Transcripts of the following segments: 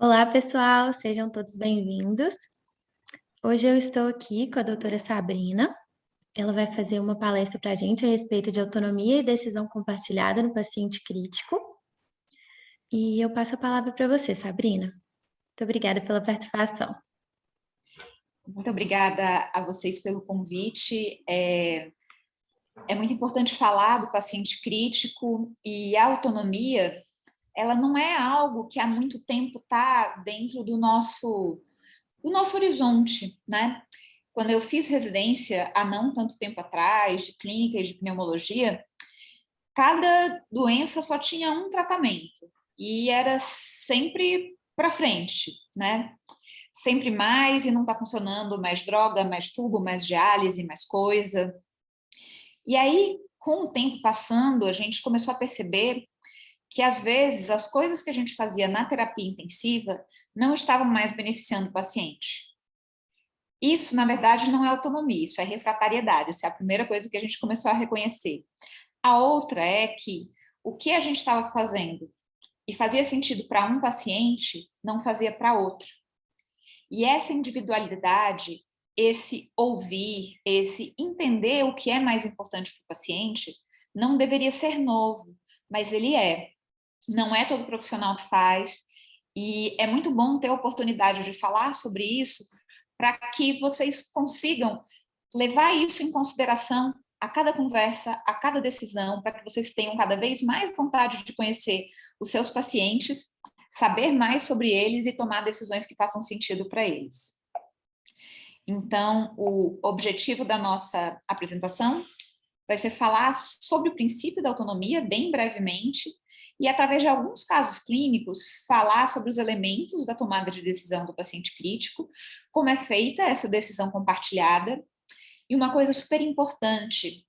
Olá, pessoal, sejam todos bem-vindos. Hoje eu estou aqui com a doutora Sabrina. Ela vai fazer uma palestra para a gente a respeito de autonomia e decisão compartilhada no paciente crítico. E eu passo a palavra para você, Sabrina. Muito obrigada pela participação. Muito obrigada a vocês pelo convite. É muito importante falar do paciente crítico e a autonomia, ela não é algo que há muito tempo está dentro do nosso horizonte, né? Quando eu fiz residência há não tanto tempo atrás, de clínica e de pneumologia, cada doença só tinha um tratamento e era sempre para frente, né? Sempre mais e não está funcionando, mais droga, mais tubo, mais diálise, mais coisa. E aí, com o tempo passando, a gente começou a perceber que, às vezes, as coisas que a gente fazia na terapia intensiva não estavam mais beneficiando o paciente. Isso, na verdade, não é autonomia, isso é refratariedade, isso é a primeira coisa que a gente começou a reconhecer. A outra é que o que a gente estava fazendo e fazia sentido para um paciente, não fazia para outro. E essa individualidade, esse ouvir, esse entender o que é mais importante para o paciente, não deveria ser novo, mas ele é. Não é todo profissional que faz, e é muito bom ter a oportunidade de falar sobre isso para que vocês consigam levar isso em consideração a cada conversa, a cada decisão, para que vocês tenham cada vez mais vontade de conhecer os seus pacientes, saber mais sobre eles e tomar decisões que façam sentido para eles. Então, o objetivo da nossa apresentação vai ser falar sobre o princípio da autonomia, bem brevemente, e através de alguns casos clínicos, falar sobre os elementos da tomada de decisão do paciente crítico, como é feita essa decisão compartilhada, e uma coisa super importante,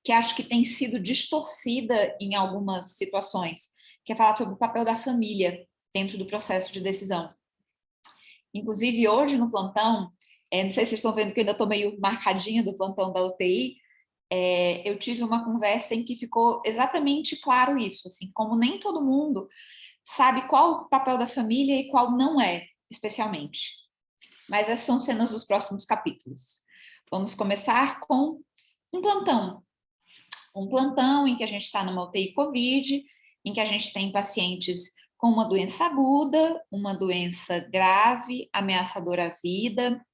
que acho que tem sido distorcida em algumas situações, que é falar sobre o papel da família dentro do processo de decisão. Inclusive, hoje no plantão, não sei se vocês estão vendo que eu ainda estou meio marcadinha do plantão da UTI, eu tive uma conversa em que ficou exatamente claro isso, assim, como nem todo mundo sabe qual o papel da família e qual não é, especialmente. Mas essas são cenas dos próximos capítulos. Vamos começar com um plantão. Um plantão em que a gente está numa UTI Covid, em que a gente tem pacientes com uma doença aguda, uma doença grave, ameaçadora à vida,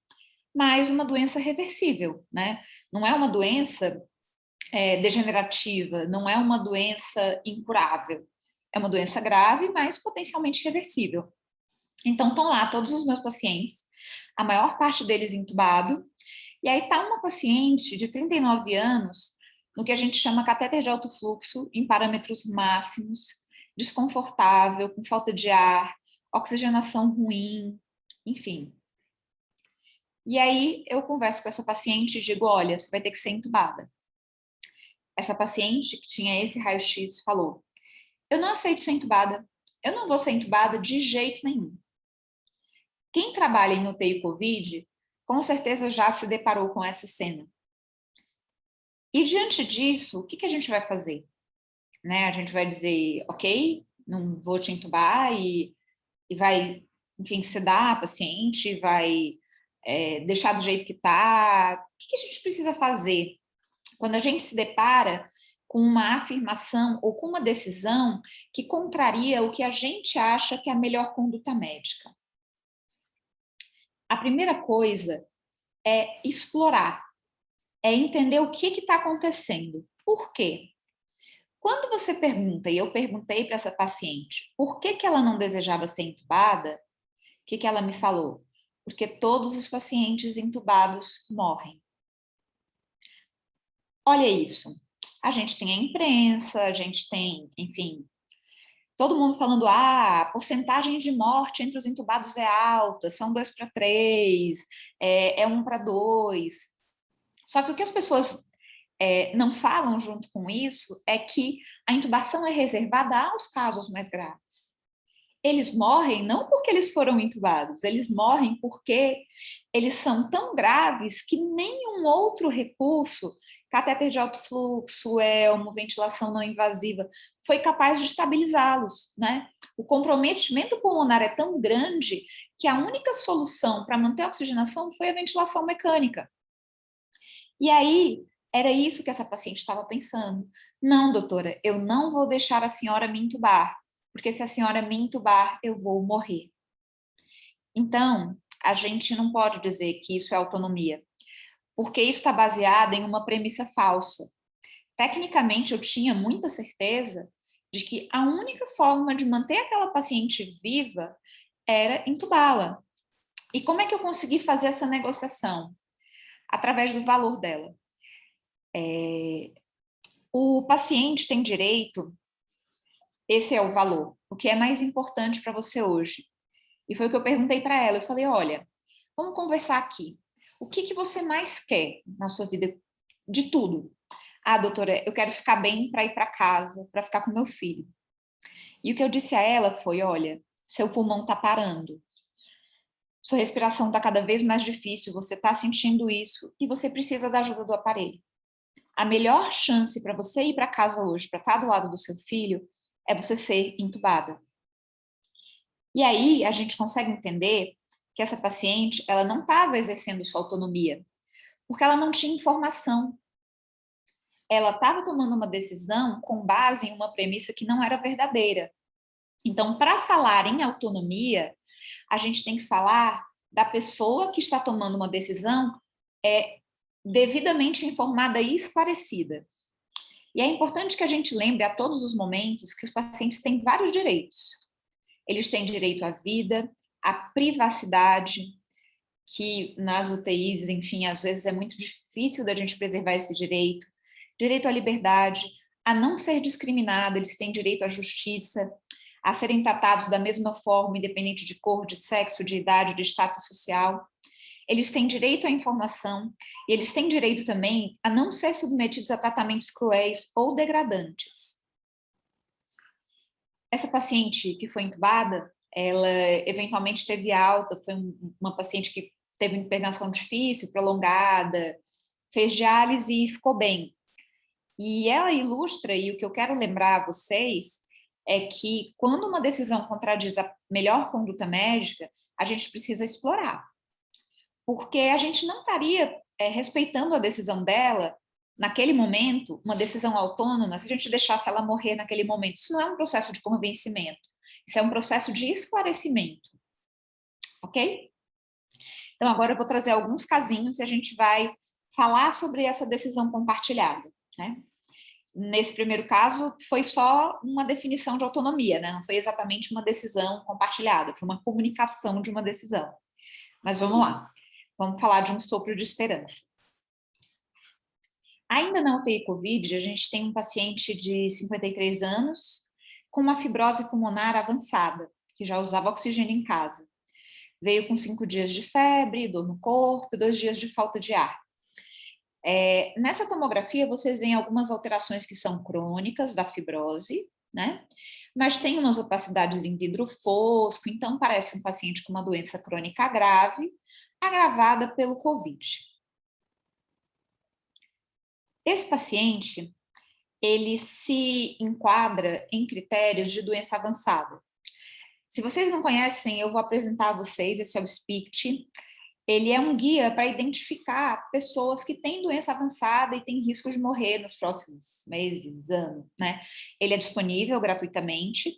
mas uma doença reversível, né? Não é uma doença degenerativa, não é uma doença incurável. É uma doença grave, mas potencialmente reversível. Então, estão lá todos os meus pacientes, a maior parte deles entubado, e aí está uma paciente de 39 anos, no que a gente chama catéter de alto fluxo, em parâmetros máximos, desconfortável, com falta de ar, oxigenação ruim, enfim. E aí eu converso com essa paciente e digo, olha, você vai ter que ser entubada. Essa paciente que tinha esse raio-x falou, eu não aceito ser entubada, eu não vou ser entubada de jeito nenhum. Quem trabalha em UTI Covid, com certeza já se deparou com essa cena. E diante disso, o que a gente vai fazer? Né? A gente vai dizer, ok, não vou te entubar e vai, enfim, sedar a paciente, vai deixar do jeito que está. O que a gente precisa fazer quando a gente se depara com uma afirmação ou com uma decisão que contraria o que a gente acha que é a melhor conduta médica? A primeira coisa é explorar, é entender o que está acontecendo. Por quê? Quando você pergunta, e eu perguntei para essa paciente, por que ela não desejava ser entubada, o que ela me falou? Porque todos os pacientes entubados morrem. Olha isso. A gente tem a imprensa, a gente tem, enfim, todo mundo falando, a porcentagem de morte entre os entubados é alta, são 2:3, é 1:2. Só que o que as pessoas não falam junto com isso é que a intubação é reservada aos casos mais graves. Eles morrem não porque eles foram intubados, eles morrem porque eles são tão graves que nenhum outro recurso, catéter de alto fluxo, elmo, ventilação não invasiva, foi capaz de estabilizá-los, né? O comprometimento pulmonar é tão grande que a única solução para manter a oxigenação foi a ventilação mecânica. E aí, era isso que essa paciente estava pensando. Não, doutora, eu não vou deixar a senhora me entubar, porque se a senhora me entubar, eu vou morrer. Então, a gente não pode dizer que isso é autonomia, porque isso está baseado em uma premissa falsa. Tecnicamente, eu tinha muita certeza de que a única forma de manter aquela paciente viva era entubá-la. E como é que eu consegui fazer essa negociação? Através do valor dela. O paciente tem direito, esse é o valor, o que é mais importante para você hoje. E foi o que eu perguntei para ela, eu falei, olha, vamos conversar aqui. O que você mais quer na sua vida? De tudo. Ah, doutora, eu quero ficar bem para ir para casa, para ficar com meu filho. E o que eu disse a ela foi, olha, seu pulmão está parando. Sua respiração está cada vez mais difícil, você está sentindo isso e você precisa da ajuda do aparelho. A melhor chance para você ir para casa hoje, para estar do lado do seu filho, é você ser entubada. E aí a gente consegue entender que essa paciente, ela não estava exercendo sua autonomia, porque ela não tinha informação. Ela estava tomando uma decisão com base em uma premissa que não era verdadeira. Então, para falar em autonomia, a gente tem que falar da pessoa que está tomando uma decisão devidamente informada e esclarecida. E é importante que a gente lembre a todos os momentos que os pacientes têm vários direitos. Eles têm direito à vida, à privacidade, que nas UTIs, enfim, às vezes é muito difícil da gente preservar esse direito. Direito à liberdade, a não ser discriminado, eles têm direito à justiça, a serem tratados da mesma forma, independente de cor, de sexo, de idade, de status social. Eles têm direito à informação e eles têm direito também a não ser submetidos a tratamentos cruéis ou degradantes. Essa paciente que foi entubada, ela eventualmente teve alta, foi uma paciente que teve internação difícil, prolongada, fez diálise e ficou bem. E ela ilustra, e o que eu quero lembrar a vocês, é que quando uma decisão contradiz a melhor conduta médica, a gente precisa explorar. Porque a gente não estaria respeitando a decisão dela naquele momento, uma decisão autônoma, se a gente deixasse ela morrer naquele momento. Isso não é um processo de convencimento, isso é um processo de esclarecimento. Ok? Então, agora eu vou trazer alguns casinhos e a gente vai falar sobre essa decisão compartilhada, né? Nesse primeiro caso, foi só uma definição de autonomia, né? Não foi exatamente uma decisão compartilhada, foi uma comunicação de uma decisão. Mas vamos lá, vamos falar de um sopro de esperança. Ainda na UTI Covid, a gente tem um paciente de 53 anos com uma fibrose pulmonar avançada, que já usava oxigênio em casa. Veio com 5 dias de febre, dor no corpo e 2 dias de falta de ar. Nessa tomografia, vocês veem algumas alterações que são crônicas da fibrose, né? Mas tem umas opacidades em vidro fosco, então parece um paciente com uma doença crônica grave, agravada pelo Covid. Esse paciente, ele se enquadra em critérios de doença avançada. Se vocês não conhecem, eu vou apresentar a vocês, esse é o SPICT. Ele é um guia para identificar pessoas que têm doença avançada e têm risco de morrer nos próximos meses, anos, né? Ele é disponível gratuitamente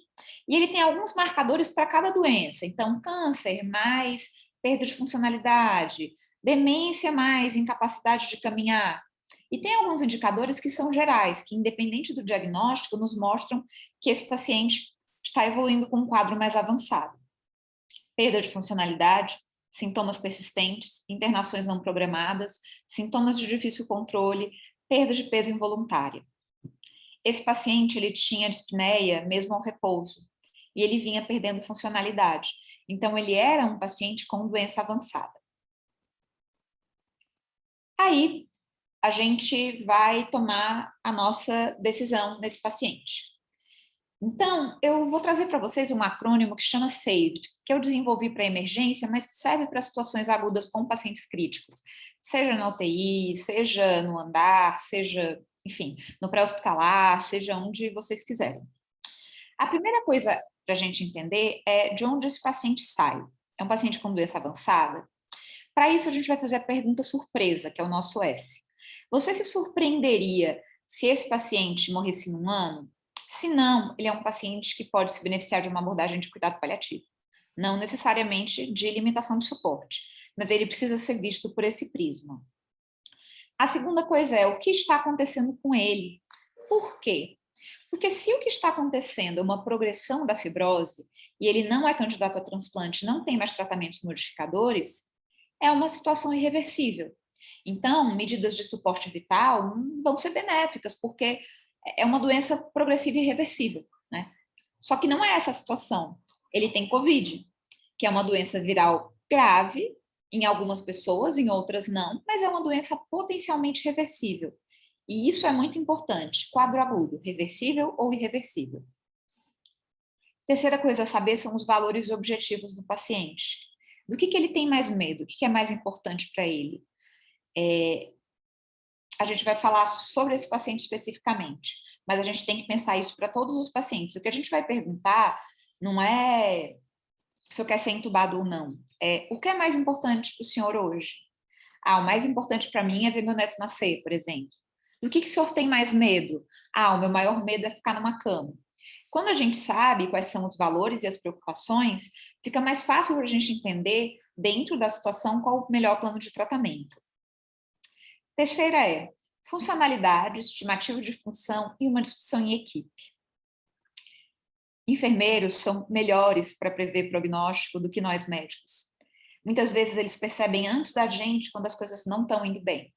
e ele tem alguns marcadores para cada doença. Então, câncer mais perda de funcionalidade, demência mais incapacidade de caminhar. E tem alguns indicadores que são gerais, que independente do diagnóstico, nos mostram que esse paciente está evoluindo com um quadro mais avançado. Perda de funcionalidade, sintomas persistentes, internações não programadas, sintomas de difícil controle, perda de peso involuntária. Esse paciente, ele tinha dispneia mesmo ao repouso, e ele vinha perdendo funcionalidade. Então, ele era um paciente com doença avançada. Aí, a gente vai tomar a nossa decisão nesse paciente. Então, eu vou trazer para vocês um acrônimo que chama SAVED, que eu desenvolvi para emergência, mas que serve para situações agudas com pacientes críticos, seja na UTI, seja no andar, seja, enfim, no pré-hospitalar, seja onde vocês quiserem. A primeira coisa para a gente entender é de onde esse paciente sai. É um paciente com doença avançada? Para isso, a gente vai fazer a pergunta surpresa, que é o nosso S. Você se surpreenderia se esse paciente morresse em um ano? Se não, ele é um paciente que pode se beneficiar de uma abordagem de cuidado paliativo. Não necessariamente de limitação de suporte, mas ele precisa ser visto por esse prisma. A segunda coisa é o que está acontecendo com ele. Por quê? Porque se o que está acontecendo é uma progressão da fibrose e ele não é candidato a transplante, não tem mais tratamentos modificadores, é uma situação irreversível. Então, medidas de suporte vital vão ser benéficas, porque é uma doença progressiva e irreversível, né? Só que não é essa a situação. Ele tem COVID, que é uma doença viral grave em algumas pessoas, em outras não, mas é uma doença potencialmente reversível. E isso é muito importante. Quadro agudo, reversível ou irreversível. Terceira coisa a saber são os valores e objetivos do paciente. Do que ele tem mais medo? O que é mais importante para ele? A gente vai falar sobre esse paciente especificamente, mas a gente tem que pensar isso para todos os pacientes. O que a gente vai perguntar não é se eu quero ser entubado ou não. É o que é mais importante para o senhor hoje? O mais importante para mim é ver meu neto nascer, por exemplo. Do que o senhor tem mais medo? O meu maior medo é ficar numa cama. Quando a gente sabe quais são os valores e as preocupações, fica mais fácil para a gente entender, dentro da situação, qual o melhor plano de tratamento. Terceira é funcionalidade, estimativa de função e uma discussão em equipe. Enfermeiros são melhores para prever prognóstico do que nós médicos. Muitas vezes eles percebem antes da gente quando as coisas não estão indo bem.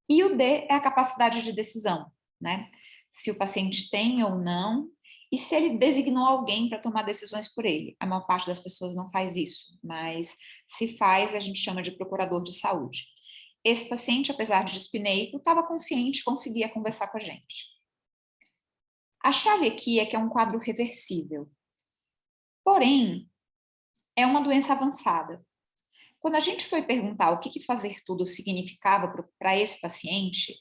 E o D é a capacidade de decisão, né? Se o paciente tem ou não, e se ele designou alguém para tomar decisões por ele. A maior parte das pessoas não faz isso, mas se faz, a gente chama de procurador de saúde. Esse paciente, apesar de dispneico, estava consciente, conseguia conversar com a gente. A chave aqui é que é um quadro reversível. Porém, é uma doença avançada. Quando a gente foi perguntar o que fazer tudo significava para esse paciente,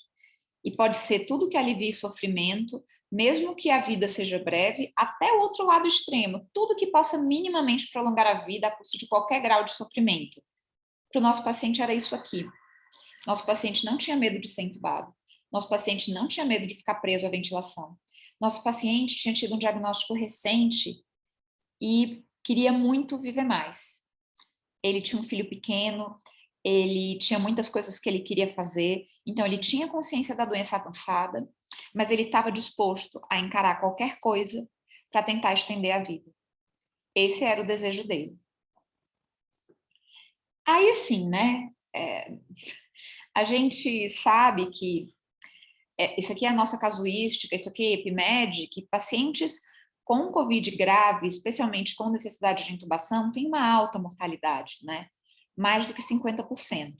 e pode ser tudo que alivie sofrimento, mesmo que a vida seja breve, até o outro lado extremo, tudo que possa minimamente prolongar a vida a custo de qualquer grau de sofrimento. Para o nosso paciente era isso aqui. Nosso paciente não tinha medo de ser entubado. Nosso paciente não tinha medo de ficar preso à ventilação. Nosso paciente tinha tido um diagnóstico recente e queria muito viver mais. Ele tinha um filho pequeno, ele tinha muitas coisas que ele queria fazer, então ele tinha consciência da doença avançada, mas ele estava disposto a encarar qualquer coisa para tentar estender a vida. Esse era o desejo dele. Aí, assim, né, a gente sabe que isso aqui é a nossa casuística, isso aqui é EpiMed, que pacientes com COVID grave, especialmente com necessidade de intubação, tem uma alta mortalidade, né? Mais do que 50%.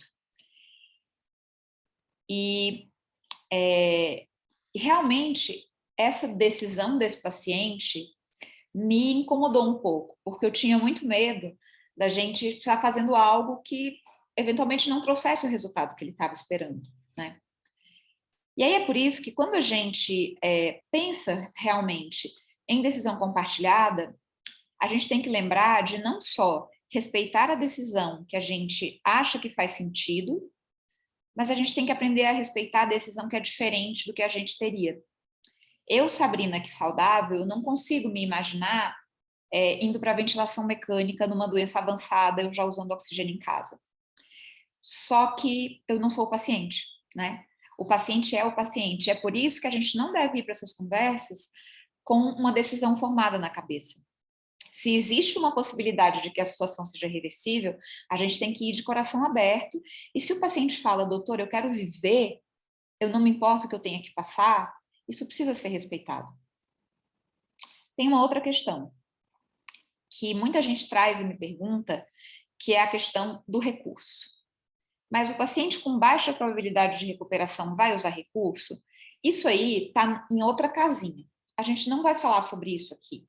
E realmente, essa decisão desse paciente me incomodou um pouco, porque eu tinha muito medo da gente estar fazendo algo que eventualmente não trouxesse o resultado que ele estava esperando, né? E aí é por isso que quando a gente pensa realmente em decisão compartilhada, a gente tem que lembrar de não só respeitar a decisão que a gente acha que faz sentido, mas a gente tem que aprender a respeitar a decisão que é diferente do que a gente teria. Eu, Sabrina, que saudável, eu não consigo me imaginar indo para a ventilação mecânica numa doença avançada, eu já usando oxigênio em casa. Só que eu não sou o paciente, né? O paciente é o paciente. É por isso que a gente não deve ir para essas conversas com uma decisão formada na cabeça. Se existe uma possibilidade de que a situação seja reversível, a gente tem que ir de coração aberto. E se o paciente fala, doutor, eu quero viver, eu não me importo o que eu tenha que passar, isso precisa ser respeitado. Tem uma outra questão que muita gente traz e me pergunta, que é a questão do recurso. Mas o paciente com baixa probabilidade de recuperação vai usar recurso? Isso aí está em outra casinha. A gente não vai falar sobre isso aqui.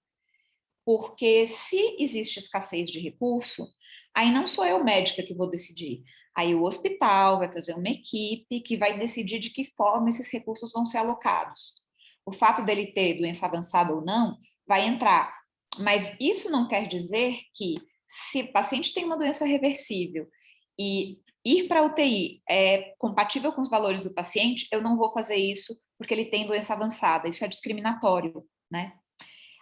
Porque se existe escassez de recurso, aí não sou eu médica que vou decidir. Aí o hospital vai fazer uma equipe que vai decidir de que forma esses recursos vão ser alocados. O fato dele ter doença avançada ou não vai entrar. Mas isso não quer dizer que, se o paciente tem uma doença reversível e ir para a UTI é compatível com os valores do paciente, eu não vou fazer isso porque ele tem doença avançada. Isso é discriminatório, né?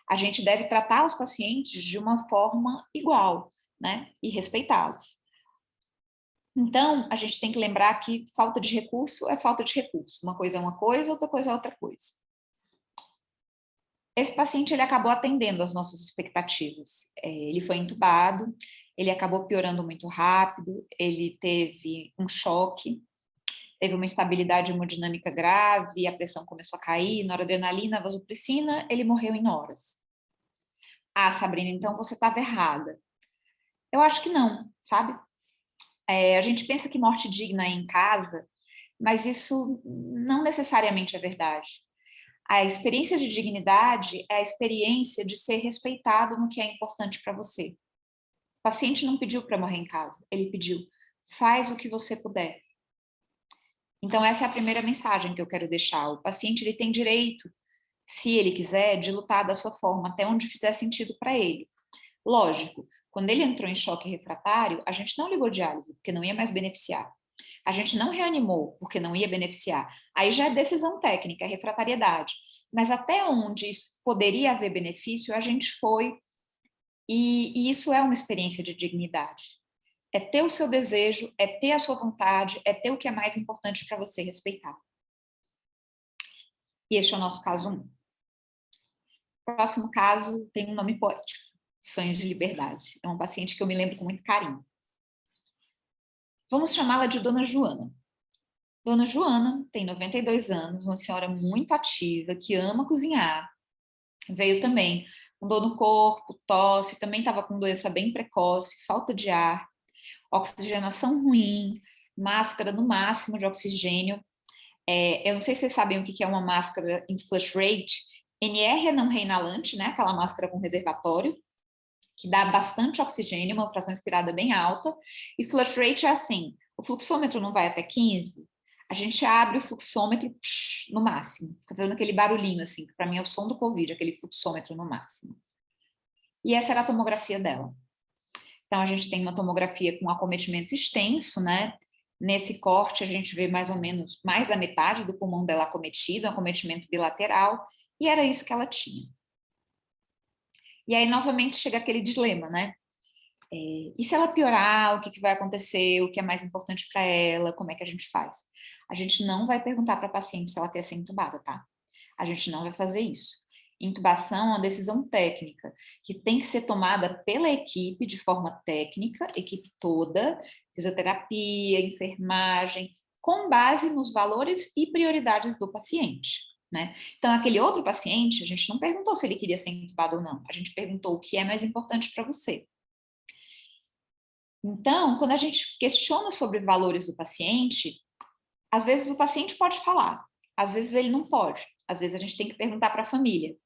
A gente deve tratar os pacientes de uma forma igual, né? E respeitá-los. Então, a gente tem que lembrar que falta de recurso é falta de recurso. Uma coisa é uma coisa, outra coisa é outra coisa. Esse paciente, ele acabou atendendo às nossas expectativas. Ele foi entubado, ele acabou piorando muito rápido, ele teve um choque, teve uma instabilidade hemodinâmica grave, a pressão começou a cair, noradrenalina, vasopressina, ele morreu em horas. Ah, Sabrina, então você estava errada. Eu acho que não, sabe? A gente pensa que morte digna é em casa, mas isso não necessariamente é verdade. A experiência de dignidade é a experiência de ser respeitado no que é importante para você. O paciente não pediu para morrer em casa, ele pediu, faz o que você puder. Então, essa é a primeira mensagem que eu quero deixar. O paciente, ele tem direito, se ele quiser, de lutar da sua forma, até onde fizer sentido para ele. Lógico, quando ele entrou em choque refratário, a gente não ligou diálise, porque não ia mais beneficiar. A gente não reanimou, porque não ia beneficiar. Aí já é decisão técnica, é refratariedade. Mas até onde isso poderia haver benefício, a gente foi, e isso é uma experiência de dignidade. É ter o seu desejo, é ter a sua vontade, é ter o que é mais importante para você respeitar. E este é o nosso caso 1. O próximo caso tem um nome poético, Sonhos de Liberdade. É uma paciente que eu me lembro com muito carinho. Vamos chamá-la de Dona Joana. Dona Joana tem 92 anos, uma senhora muito ativa, que ama cozinhar. Veio também com dor no corpo, tosse, também estava com doença bem precoce, falta de ar, oxigenação ruim, máscara no máximo de oxigênio. Eu não sei se vocês sabem o que é uma máscara em flush rate. NR é não reinalante, né? Aquela máscara com reservatório, que dá bastante oxigênio, uma fração expirada bem alta. E flush rate é assim, o fluxômetro não vai até 15, a gente abre o fluxômetro no máximo, fica fazendo aquele barulhinho assim, que para mim é o som do Covid, aquele fluxômetro no máximo. E essa era a tomografia dela. Então, a gente tem uma tomografia com acometimento extenso, né? Nesse corte, a gente vê mais ou menos mais da metade do pulmão dela acometido, um acometimento bilateral, e era isso que ela tinha. E aí, novamente, chega aquele dilema, né? E se ela piorar, o que vai acontecer, o que é mais importante para ela, como é que a gente faz? A gente não vai perguntar para a paciente se ela quer ser entubada, tá? A gente não vai fazer isso. Intubação é uma decisão técnica, que tem que ser tomada pela equipe de forma técnica, equipe toda, fisioterapia, enfermagem, com base nos valores e prioridades do paciente, né? Então, aquele outro paciente, a gente não perguntou se ele queria ser intubado ou não, a gente perguntou o que é mais importante para você. Então, quando a gente questiona sobre valores do paciente, às vezes o paciente pode falar, às vezes ele não pode, às vezes a gente tem que perguntar para a família.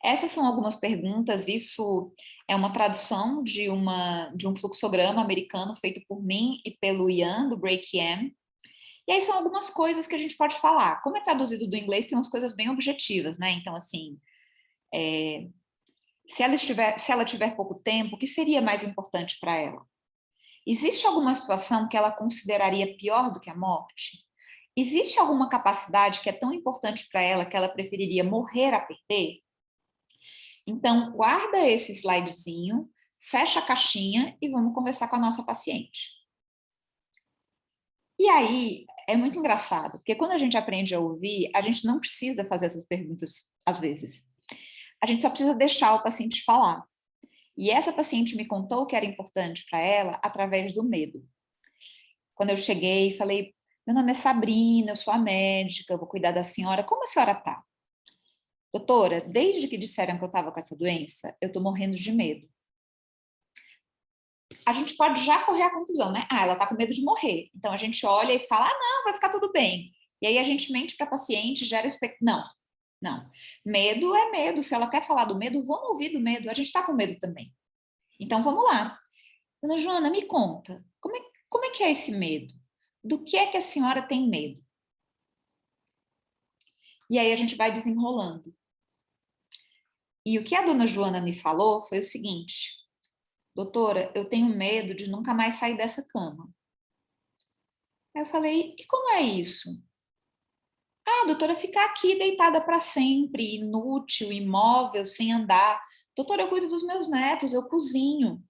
Essas são algumas perguntas, isso é uma tradução de um fluxograma americano feito por mim e pelo Ian, do Break-EM. E aí são algumas coisas que a gente pode falar. Como é traduzido do inglês, tem umas coisas bem objetivas, né? Então, assim, se ela tiver pouco tempo, o que seria mais importante para ela? Existe alguma situação que ela consideraria pior do que a morte? Existe alguma capacidade que é tão importante para ela que ela preferiria morrer a perder? Então, guarda esse slidezinho, fecha a caixinha e vamos conversar com a nossa paciente. E aí, é muito engraçado, porque quando a gente aprende a ouvir, a gente não precisa fazer essas perguntas às vezes. A gente só precisa deixar o paciente falar. E essa paciente me contou o que era importante para ela através do medo. Quando eu cheguei, falei, meu nome é Sabrina, eu sou a médica, eu vou cuidar da senhora, como a senhora está? Doutora, desde que disseram que eu estava com essa doença, eu estou morrendo de medo. A gente pode já correr a conclusão, né? Ah, ela está com medo de morrer. Então a gente olha e fala, ah, não, vai ficar tudo bem. E aí a gente mente para a paciente, gera expectativa. Não. Medo é medo. Se ela quer falar do medo, vamos ouvir do medo. A gente está com medo também. Então vamos lá. Dona Joana, me conta, como é que é esse medo? Do que é que a senhora tem medo? E aí a gente vai desenrolando. E o que a dona Joana me falou foi o seguinte: doutora, eu tenho medo de nunca mais sair dessa cama. Aí eu falei, e como é isso? Ah, doutora, ficar aqui deitada para sempre, inútil, imóvel, sem andar. Doutora, eu cuido dos meus netos, eu cozinho.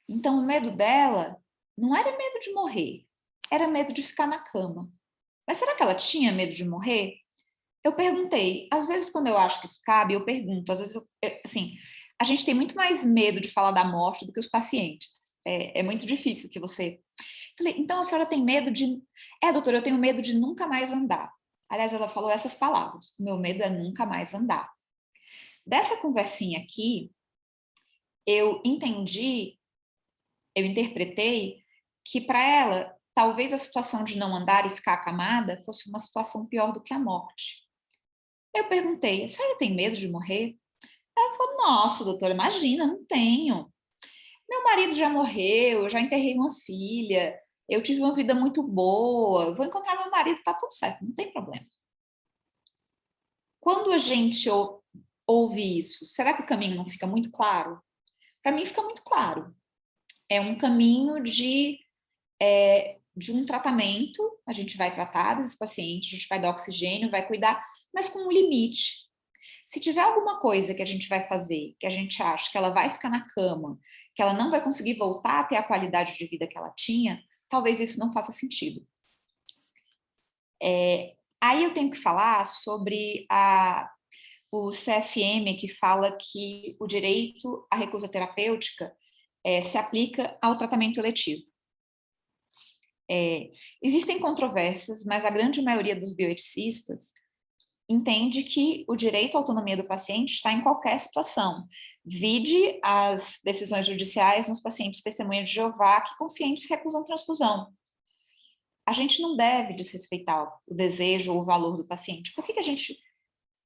Então, o medo dela não era medo de morrer, era medo de ficar na cama. Mas será que ela tinha medo de morrer? Eu perguntei. Às vezes, quando eu acho que isso cabe, eu pergunto. Às vezes, assim, a gente tem muito mais medo de falar da morte do que os pacientes. É muito difícil que você... Falei, então a senhora tem medo de... doutora, eu tenho medo de nunca mais andar. Aliás, ela falou essas palavras. O meu medo é nunca mais andar. Dessa conversinha aqui, eu entendi, eu interpretei que para ela, talvez a situação de não andar e ficar acamada fosse uma situação pior do que a morte. Eu perguntei, a senhora tem medo de morrer? Ela falou, nossa, doutora, imagina, não tenho. Meu marido já morreu, eu já enterrei uma filha, eu tive uma vida muito boa, eu vou encontrar meu marido, tá tudo certo, não tem problema. Quando a gente ouve isso, será que o caminho não fica muito claro? Para mim fica muito claro. É um caminho de um tratamento, a gente vai tratar desse paciente, a gente vai dar oxigênio, vai cuidar, mas com um limite. Se tiver alguma coisa que a gente vai fazer, que a gente acha que ela vai ficar na cama, que ela não vai conseguir voltar a ter a qualidade de vida que ela tinha, talvez isso não faça sentido. Aí eu tenho que falar sobre o CFM, que fala que o direito à recusa terapêutica se aplica ao tratamento eletivo. Existem controvérsias, mas a grande maioria dos bioeticistas entende que o direito à autonomia do paciente está em qualquer situação. Vide as decisões judiciais nos pacientes testemunha de Jeová que conscientes recusam transfusão. A gente não deve desrespeitar o desejo ou o valor do paciente. Por que a gente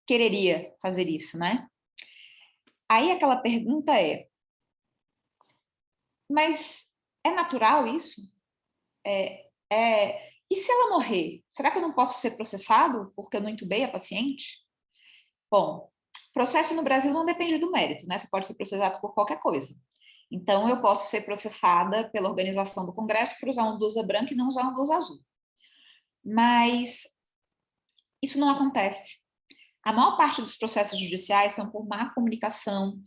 quereria fazer isso, né? Aí aquela pergunta mas é natural isso? E se ela morrer? Será que eu não posso ser processado porque eu não entubei a paciente? Bom, processo no Brasil não depende do mérito, né? Você pode ser processado por qualquer coisa. Então, eu posso ser processada pela organização do Congresso por usar uma blusa branca e não usar uma blusa azul. Mas isso não acontece. A maior parte dos processos judiciais são por má comunicação,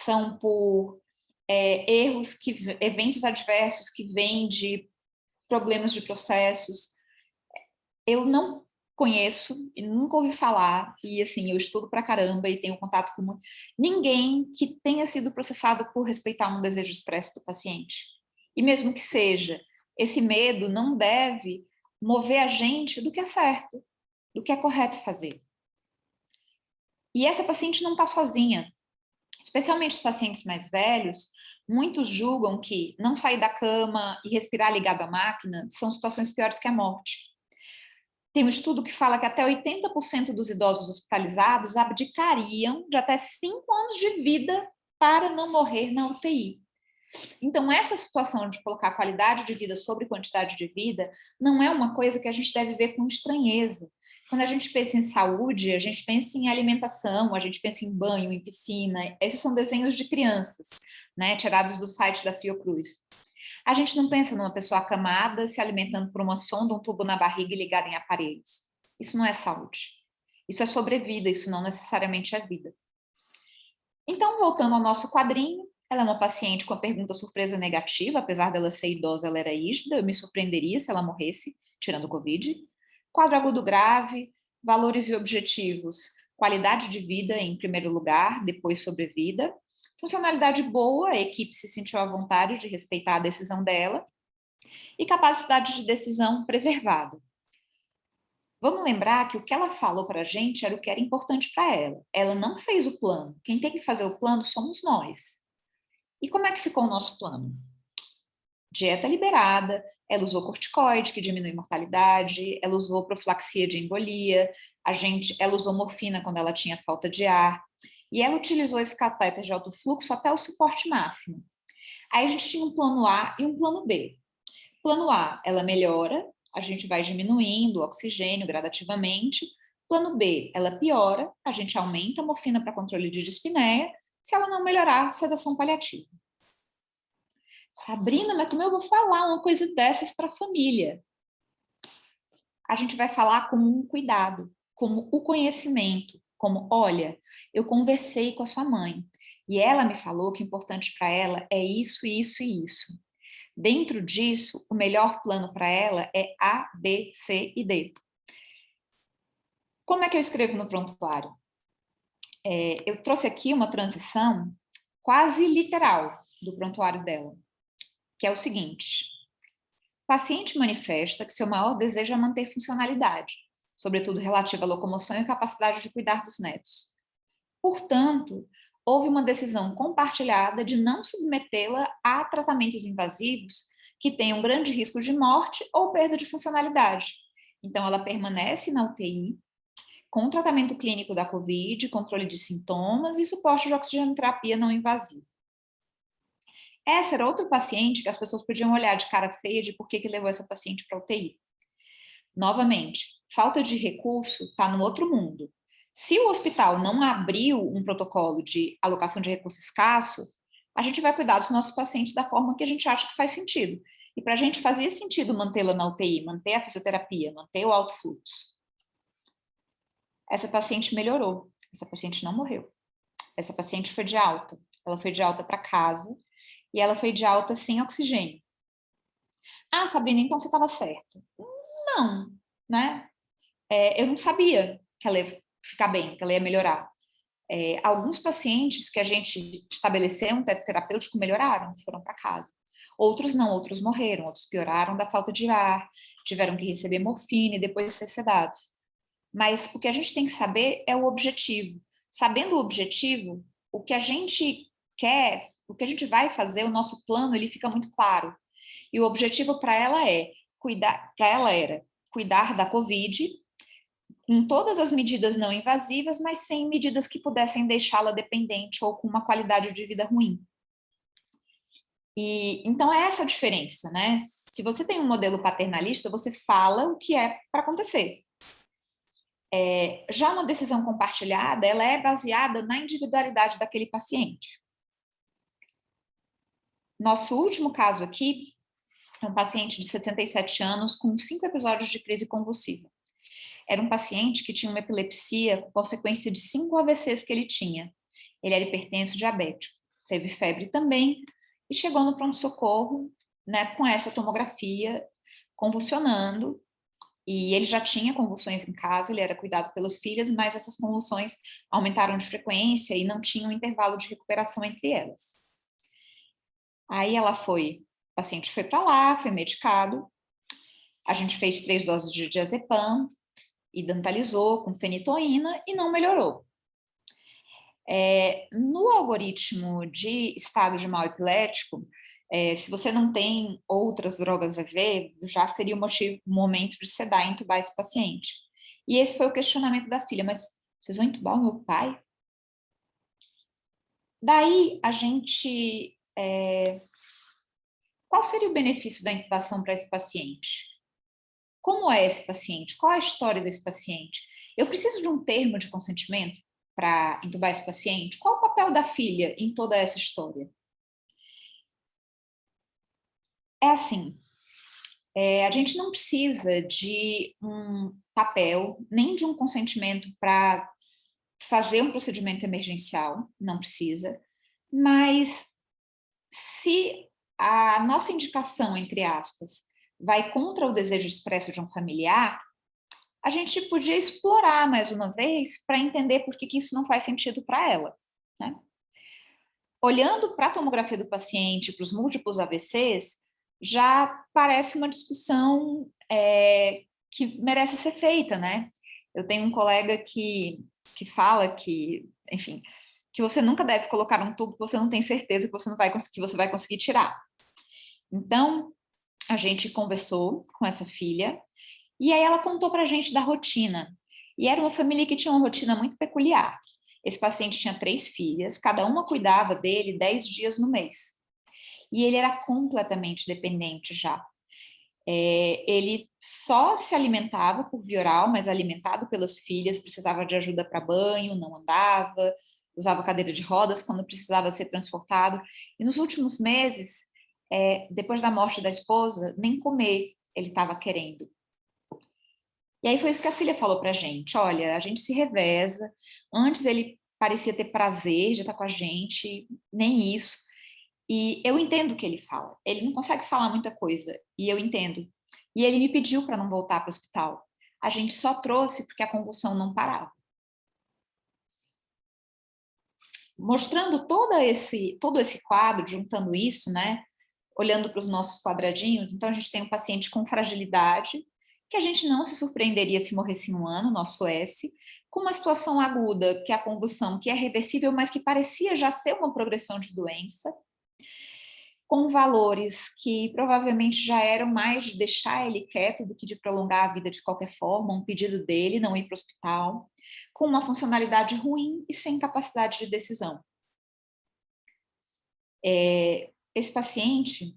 são por erros, eventos adversos que vêm de problemas de processos. Eu não conheço e nunca ouvi falar, e assim, eu estudo pra caramba e tenho contato com ninguém que tenha sido processado por respeitar um desejo expresso do paciente. E mesmo que seja, esse medo não deve mover a gente do que é certo, do que é correto fazer. E essa paciente não está sozinha. Especialmente os pacientes mais velhos, muitos julgam que não sair da cama e respirar ligado à máquina são situações piores que a morte. Tem um estudo que fala que até 80% dos idosos hospitalizados abdicariam de até 5 anos de vida para não morrer na UTI. Então, essa situação de colocar qualidade de vida sobre quantidade de vida não é uma coisa que a gente deve ver com estranheza. Quando a gente pensa em saúde, a gente pensa em alimentação, a gente pensa em banho, em piscina. Esses são desenhos de crianças, né, tirados do site da Fiocruz. A gente não pensa numa pessoa acamada se alimentando por uma sonda, um tubo na barriga e ligada em aparelhos. Isso não é saúde. Isso é sobrevida, isso não necessariamente é vida. Então, voltando ao nosso quadrinho, ela é uma paciente com a pergunta surpresa negativa, apesar dela ser idosa, ela era rígida, eu me surpreenderia se ela morresse, tirando o Covid. Quadro agudo grave, valores e objetivos, qualidade de vida em primeiro lugar, depois sobrevida. Funcionalidade boa, a equipe se sentiu à vontade de respeitar a decisão dela. E capacidade de decisão preservada. Vamos lembrar que o que ela falou para a gente era o que era importante para ela. Ela não fez o plano. Quem tem que fazer o plano somos nós. E como é que ficou o nosso plano? Dieta liberada, ela usou corticoide, que diminui mortalidade, ela usou profilaxia de embolia, ela usou morfina quando ela tinha falta de ar, e ela utilizou esse catéter de alto fluxo até o suporte máximo. Aí a gente tinha um plano A e um plano B. Plano A, ela melhora, a gente vai diminuindo o oxigênio gradativamente. Plano B, ela piora, a gente aumenta a morfina para controle de dispneia, se ela não melhorar, sedação paliativa. Sabrina, mas como eu vou falar uma coisa dessas para a família? A gente vai falar como um cuidado, como o conhecimento, como, olha, eu conversei com a sua mãe e ela me falou que o importante para ela é isso, isso e isso. Dentro disso, o melhor plano para ela é A, B, C e D. Como é que eu escrevo no prontuário? Eu trouxe aqui uma transição quase literal do prontuário dela, que é o seguinte: o paciente manifesta que seu maior desejo é manter funcionalidade, sobretudo relativa à locomoção e capacidade de cuidar dos netos. Portanto, houve uma decisão compartilhada de não submetê-la a tratamentos invasivos que tenham grande risco de morte ou perda de funcionalidade. Então, ela permanece na UTI, com tratamento clínico da COVID, controle de sintomas e suporte de oxigenoterapia não invasiva. Essa era outro paciente que as pessoas podiam olhar de cara feia de por que levou essa paciente para a UTI. Novamente, falta de recurso está no outro mundo. Se o hospital não abriu um protocolo de alocação de recurso escasso, a gente vai cuidar dos nossos pacientes da forma que a gente acha que faz sentido. E para a gente fazia sentido mantê-la na UTI, manter a fisioterapia, manter o alto fluxo. Essa paciente melhorou, essa paciente não morreu. Essa paciente foi de alta, ela foi de alta para casa e ela foi de alta sem oxigênio. Ah, Sabrina, então você estava certa. Não, né? Eu não sabia que ela ia ficar bem, que ela ia melhorar. Alguns pacientes que a gente estabeleceu um teto terapêutico melhoraram, foram para casa. Outros não, outros morreram, outros pioraram da falta de ar, tiveram que receber morfina e depois ser sedados. Mas o que a gente tem que saber é o objetivo. Sabendo o objetivo, o que a gente quer, o que a gente vai fazer, o nosso plano, ele fica muito claro. E o objetivo para ela era cuidar da COVID, com todas as medidas não invasivas, mas sem medidas que pudessem deixá-la dependente ou com uma qualidade de vida ruim. E então é essa a diferença, né? Se você tem um modelo paternalista, você fala o que é para acontecer. Já uma decisão compartilhada, ela é baseada na individualidade daquele paciente. Nosso último caso aqui é um paciente de 67 anos com 5 episódios de crise convulsiva. Era um paciente que tinha uma epilepsia com consequência de 5 AVCs que ele tinha. Ele era hipertenso diabético, teve febre também e chegou no pronto-socorro, né, com essa tomografia convulsionando. E ele já tinha convulsões em casa, ele era cuidado pelos filhos, mas essas convulsões aumentaram de frequência e não tinha um intervalo de recuperação entre elas. Aí o paciente foi para lá, foi medicado, a gente fez 3 doses de diazepam e dantalizou com fenitoína e não melhorou. No algoritmo de estado de mal epilético, se você não tem outras drogas AV, já seria o momento de sedar e entubar esse paciente. E esse foi o questionamento da filha, mas vocês vão entubar o meu pai? Daí, a gente... qual seria o benefício da intubação para esse paciente? Como é esse paciente? Qual é a história desse paciente? Eu preciso de um termo de consentimento para intubar esse paciente? Qual o papel da filha em toda essa história? É assim, a gente não precisa de um papel, nem de um consentimento para fazer um procedimento emergencial, não precisa, mas se a nossa indicação, entre aspas, vai contra o desejo expresso de um familiar, a gente podia explorar mais uma vez para entender por que isso não faz sentido para ela, né? Olhando para a tomografia do paciente, para os múltiplos AVCs, já parece uma discussão que merece ser feita, né? Eu tenho um colega que fala que, enfim, que você nunca deve colocar um tubo que você não tem certeza que você vai conseguir tirar. Então, a gente conversou com essa filha e aí ela contou para a gente da rotina. E era uma família que tinha uma rotina muito peculiar. Esse paciente tinha 3 filhas, cada uma cuidava dele 10 dias no mês. E ele era completamente dependente já. Ele só se alimentava por via oral, mas alimentado pelas filhas, precisava de ajuda para banho, não andava, usava cadeira de rodas quando precisava ser transportado. E nos últimos meses, depois da morte da esposa, nem comer ele estava querendo. E aí foi isso que a filha falou para a gente: olha, a gente se reveza. Antes ele parecia ter prazer de estar com a gente, nem isso. E eu entendo o que ele fala. Ele não consegue falar muita coisa, e eu entendo. E ele me pediu para não voltar para o hospital. A gente só trouxe porque a convulsão não parava. Mostrando todo esse quadro, juntando isso, né? Olhando para os nossos quadradinhos, então a gente tem um paciente com fragilidade, que a gente não se surpreenderia se morresse em um ano, nosso S, com uma situação aguda, que é a convulsão, que é reversível, mas que parecia já ser uma progressão de doença, com valores que provavelmente já eram mais de deixar ele quieto do que de prolongar a vida de qualquer forma, um pedido dele, não ir para o hospital, com uma funcionalidade ruim e sem capacidade de decisão. Esse paciente,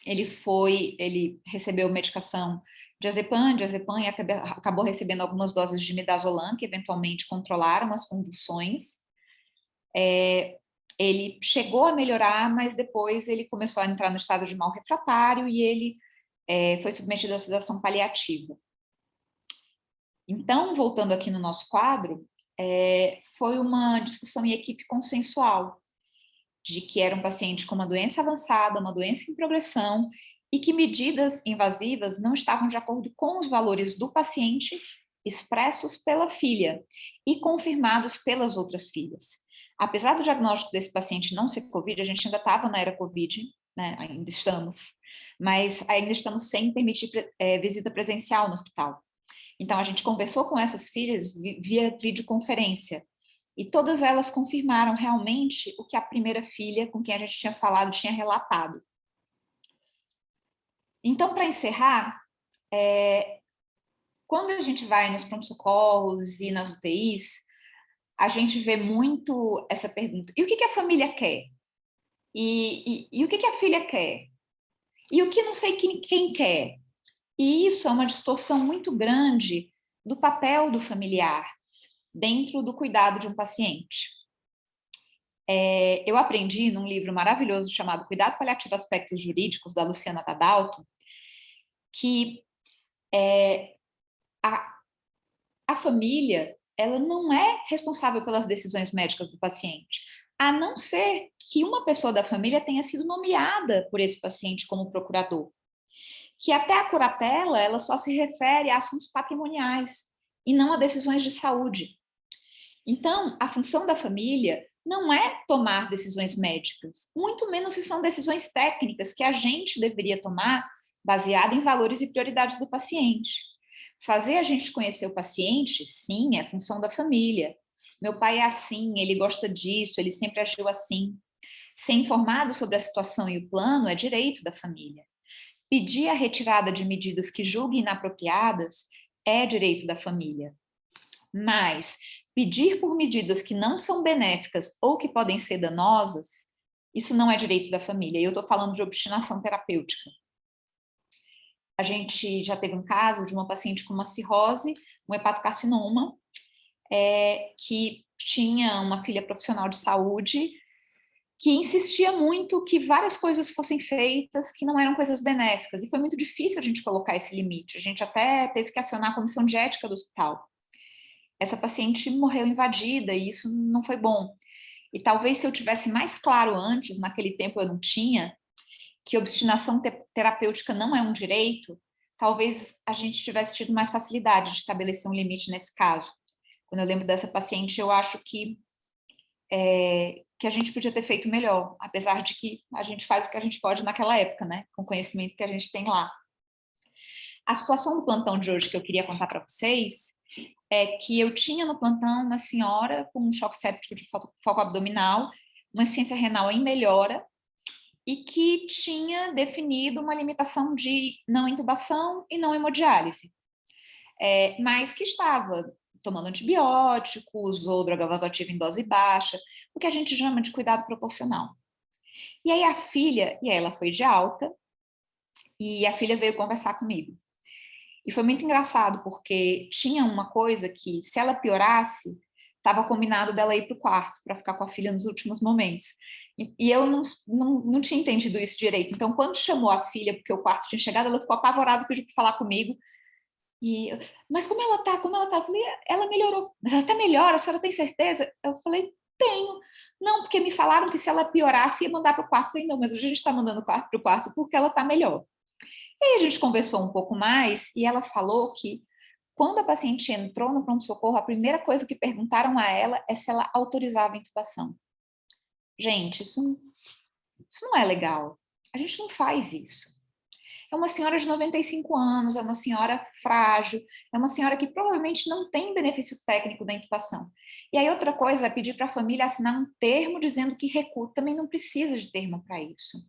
ele recebeu medicação diazepam e acabou recebendo algumas doses de midazolam, que eventualmente controlaram as convulsões. Ele chegou a melhorar, mas depois ele começou a entrar no estado de mal refratário e ele foi submetido à sedação paliativa. Então, voltando aqui no nosso quadro, foi uma discussão em equipe consensual, de que era um paciente com uma doença avançada, uma doença em progressão, e que medidas invasivas não estavam de acordo com os valores do paciente expressos pela filha e confirmados pelas outras filhas. Apesar do diagnóstico desse paciente não ser COVID, a gente ainda estava na era COVID, né? Ainda estamos, mas ainda estamos sem permitir visita presencial no hospital. Então, a gente conversou com essas filhas via videoconferência, e todas elas confirmaram realmente o que a primeira filha com quem a gente tinha falado tinha relatado. Então, para encerrar, quando a gente vai nos pronto-socorros e nas UTIs, a gente vê muito essa pergunta: e o que a família quer? E o que a filha quer? E o que não sei quem quer? E isso é uma distorção muito grande do papel do familiar dentro do cuidado de um paciente. Eu aprendi num livro maravilhoso chamado Cuidado Paliativo: Aspectos Jurídicos, da Luciana Tadalto, que a família, ela não é responsável pelas decisões médicas do paciente, a não ser que uma pessoa da família tenha sido nomeada por esse paciente como procurador. Que até a curatela, ela só se refere a assuntos patrimoniais e não a decisões de saúde. Então, a função da família não é tomar decisões médicas, muito menos se são decisões técnicas que a gente deveria tomar baseada em valores e prioridades do paciente. Fazer a gente conhecer o paciente, sim, é função da família. Meu pai é assim, ele gosta disso, ele sempre agiu assim. Ser informado sobre a situação e o plano é direito da família. Pedir a retirada de medidas que julgue inapropriadas é direito da família. Mas pedir por medidas que não são benéficas ou que podem ser danosas, isso não é direito da família. E eu estou falando de obstinação terapêutica. A gente já teve um caso de uma paciente com uma cirrose, um hepatocarcinoma, que tinha uma filha profissional de saúde que insistia muito que várias coisas fossem feitas que não eram coisas benéficas. E foi muito difícil a gente colocar esse limite. A gente até teve que acionar a comissão de ética do hospital. Essa paciente morreu invadida e isso não foi bom. E talvez se eu tivesse mais claro antes, naquele tempo eu não tinha, que obstinação terapêutica não é um direito, talvez a gente tivesse tido mais facilidade de estabelecer um limite nesse caso. Quando eu lembro dessa paciente, eu acho que a gente podia ter feito melhor, apesar de que a gente faz o que a gente pode naquela época, né? Com o conhecimento que a gente tem lá. A situação do plantão de hoje que eu queria contar para vocês é que eu tinha no plantão uma senhora com um choque séptico de foco abdominal, uma insuficiência renal em melhora, e que tinha definido uma limitação de não intubação e não hemodiálise, mas que estava tomando antibiótico, usou droga vasoativa em dose baixa, o que a gente chama de cuidado proporcional. E aí a filha, ela foi de alta, e a filha veio conversar comigo. E foi muito engraçado, porque tinha uma coisa que, se ela piorasse, estava combinado dela ir para o quarto, para ficar com a filha nos últimos momentos. E eu não tinha entendido isso direito. Então, quando chamou a filha, porque o quarto tinha chegado, ela ficou apavorada, pediu para falar comigo. Mas como ela tá? Como ela tá? Eu falei, ela melhorou. Mas ela tá melhor, a senhora tem certeza? Eu falei, tenho. Não, porque me falaram que se ela piorasse, ia mandar para o quarto. Eu falei, não, mas a gente está mandando para o quarto porque ela tá melhor. E aí a gente conversou um pouco mais e ela falou que quando a paciente entrou no pronto-socorro, a primeira coisa que perguntaram a ela é se ela autorizava a intubação. Gente, isso não é legal. A gente não faz isso. É uma senhora de 95 anos, é uma senhora frágil, é uma senhora que provavelmente não tem benefício técnico da intubação. E aí outra coisa é pedir para a família assinar um termo dizendo que recusa, também não precisa de termo para isso.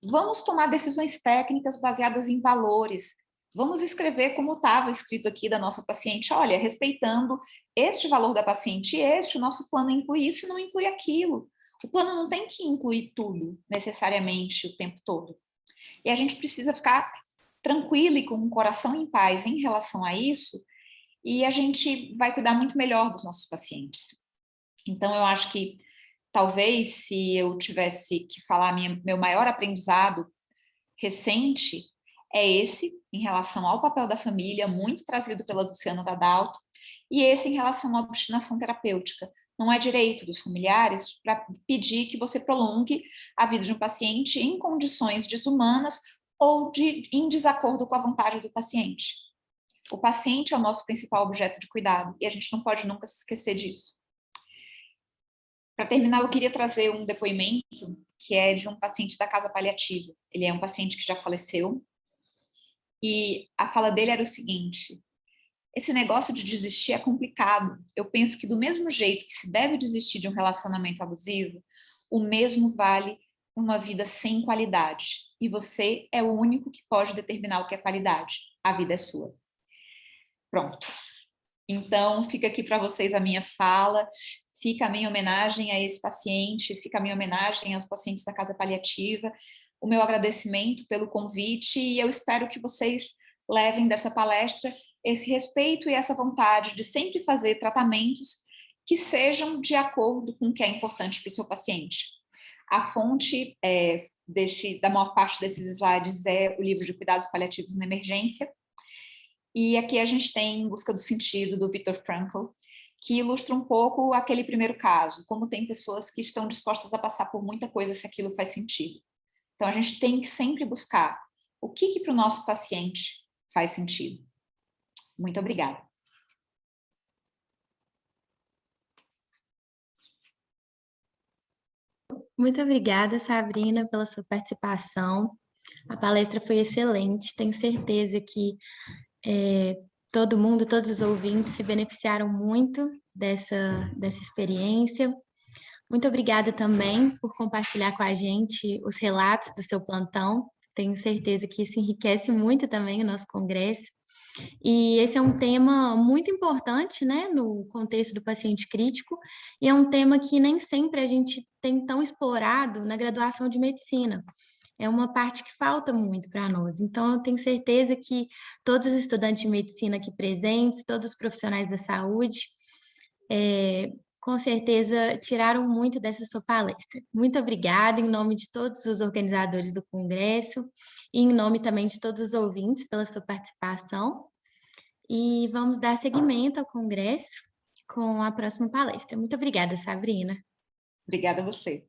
Vamos tomar decisões técnicas baseadas em valores. Vamos escrever como estava escrito aqui da nossa paciente. Olha, respeitando este valor da paciente e o nosso plano inclui isso e não inclui aquilo. O plano não tem que incluir tudo, necessariamente, o tempo todo. E a gente precisa ficar tranquilo e com o coração em paz em relação a isso, e a gente vai cuidar muito melhor dos nossos pacientes. Então, eu acho que talvez, se eu tivesse que falar meu maior aprendizado recente, é esse, em relação ao papel da família, muito trazido pela Luciana Dadalto, e esse em relação à obstinação terapêutica. Não é direito dos familiares para pedir que você prolongue a vida de um paciente em condições desumanas ou em desacordo com a vontade do paciente. O paciente é o nosso principal objeto de cuidado e a gente não pode nunca se esquecer disso. Para terminar, eu queria trazer um depoimento que é de um paciente da casa paliativa. Ele é um paciente que já faleceu e a fala dele era o seguinte: esse negócio de desistir é complicado. Eu penso que do mesmo jeito que se deve desistir de um relacionamento abusivo, o mesmo vale uma vida sem qualidade. E você é o único que pode determinar o que é qualidade. A vida é sua. Pronto. Então, fica aqui para vocês a minha fala, fica a minha homenagem a esse paciente, fica a minha homenagem aos pacientes da casa paliativa, o meu agradecimento pelo convite e eu espero que vocês levem dessa palestra esse respeito e essa vontade de sempre fazer tratamentos que sejam de acordo com o que é importante para o seu paciente. A fonte da maior parte desses slides é o livro de cuidados paliativos na emergência. E aqui a gente tem Em Busca do Sentido, do Viktor Frankl, que ilustra um pouco aquele primeiro caso, como tem pessoas que estão dispostas a passar por muita coisa se aquilo faz sentido. Então, a gente tem que sempre buscar o que para o nosso paciente faz sentido. Muito obrigada. Muito obrigada, Sabrina, pela sua participação. A palestra foi excelente. Tenho certeza que todo mundo, todos os ouvintes se beneficiaram muito dessa experiência. Muito obrigada também por compartilhar com a gente os relatos do seu plantão. Tenho certeza que isso enriquece muito também o nosso congresso. E esse é um tema muito importante, né, no contexto do paciente crítico, e é um tema que nem sempre a gente tem tão explorado na graduação de medicina. É uma parte que falta muito para nós. Então, eu tenho certeza que todos os estudantes de medicina aqui presentes, todos os profissionais da saúde, com certeza tiraram muito dessa sua palestra. Muito obrigada em nome de todos os organizadores do congresso e em nome também de todos os ouvintes pela sua participação. E vamos dar seguimento ao congresso com a próxima palestra. Muito obrigada, Sabrina. Obrigada a você.